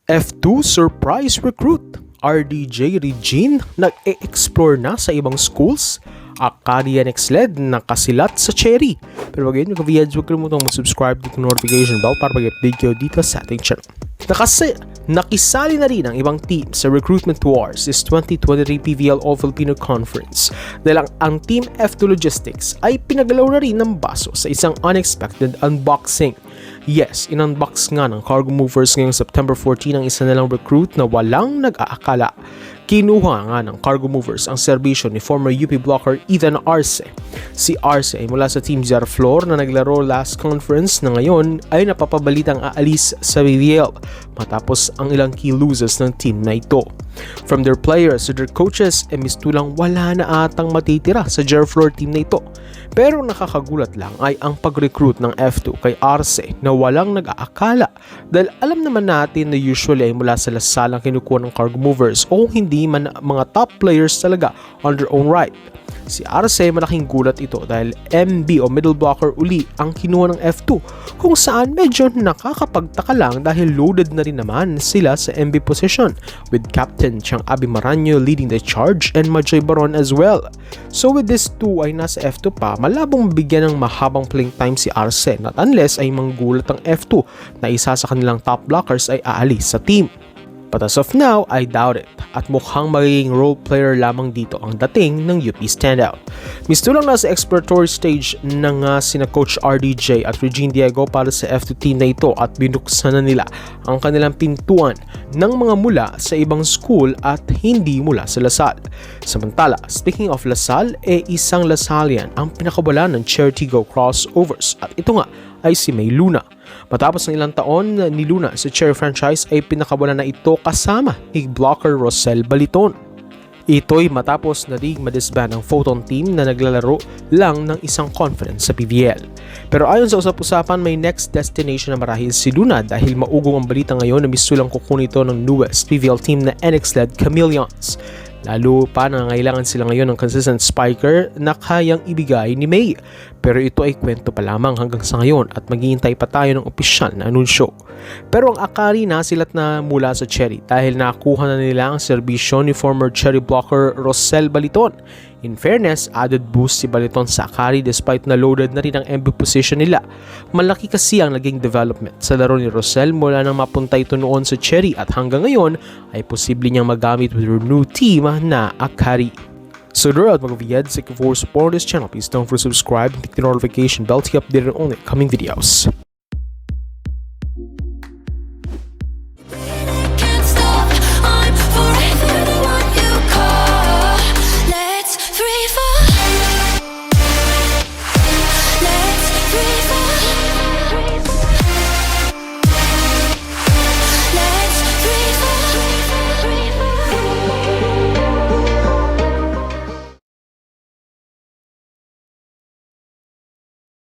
F2 surprise recruit. RDJ Regine nag-e-explore na sa ibang schools. Akaria Nexled nakasilat sa Cherry. Pero wag yun, mag-viads, huwag kalimutang mag-subscribe dito notification bell para mag-update kayo dito sa ating channel. Nakisali na rin ang ibang team sa Recruitment Wars is 2023 PVL All-Filipino Conference dahil ang Team F2 Logistics ay pinagalaw na rin ng baso sa isang unexpected unboxing. Yes, in-unbox nga ng Cargo Movers ngayong September 14 ang isa nilang recruit na walang nag-aakala. Kinuha nga ng Cargo Movers ang serbisyo ni former UP blocker Ethan Arce. Si Arce ay mula sa Team Zerflor na naglaro last conference na ngayon ay napapabalitang aalis sa PVL matapos ang ilang key losses ng team na ito. From their players to their coaches, mistulang wala na atang matitira sa Zerflor team na ito. Pero nakakagulat lang ay ang pag-recruit ng F2 kay Arce na walang nag-aakala dahil alam naman natin na usually ay mula sa Lasal ang kinukuha ng Cargo Movers o hindi man mga top players talaga on their own right. Si Arce malaking gulat ito dahil MB o middle blocker uli ang kinuha ng F2 kung saan medyo nakakapagtaka lang dahil loaded na rin naman sila sa MB position with Captain Chang Abi Maranyo leading the charge and Majay Baron as well. So with this two ay nasa F2 pa, malabong bigyan ng mahabang playing time si Arce not unless ay manggulat ang F2 na isa sa kanilang top blockers ay aalis sa team. But as of now, I doubt it at mukhang magiging role player lamang dito ang dating ng UP standout. Mistulang nasa exploratory stage na nga sina Coach RDJ at Regine Diego para sa F2 team na ito at binuksan na nila ang kanilang pintuan ng mga mula sa ibang school at hindi mula sa Lasal. Samantala, speaking of Lasal, isang Lasalian ang pinakabala ng Charity Go crossovers at ito nga ay si May Luna. Matapos ng ilang taon ni Luna sa Cherry franchise ay pinakabala na ito kasama ni blocker Rosel Baliton. Ito'y matapos na ring madisband ang Photon team na naglalaro lang ng isang conference sa PVL. Pero ayon sa usap-usapan may next destination na marahil si Luna dahil maugong ang balita ngayon na misulang kukunin ito ng newest PVL team na NX-led Chameleons. Lalo pa nangangailangan sila ngayon ng consistent spiker na kayang ibigay ni May. Pero ito ay kwento pa lamang hanggang sa ngayon at maghihintay pa tayo ng opisyal na anunsyo. Pero ang Akari nasilat na mula sa Cherry dahil nakuha na nila ang serbisyo ni former Cherry blocker Rosel Baliton. In fairness, added boost si Baliton sa Akari despite na loaded na rin ang MB position nila. Malaki kasi ang naging development sa laro ni Rosel mula nang mapunta ito noon sa Cherry at hanggang ngayon ay posible niyang magamit with her new team na Akari. So there out mga vids, thank you for supporting this channel. Please don't forget to subscribe and click the notification bell to get updated on the coming videos.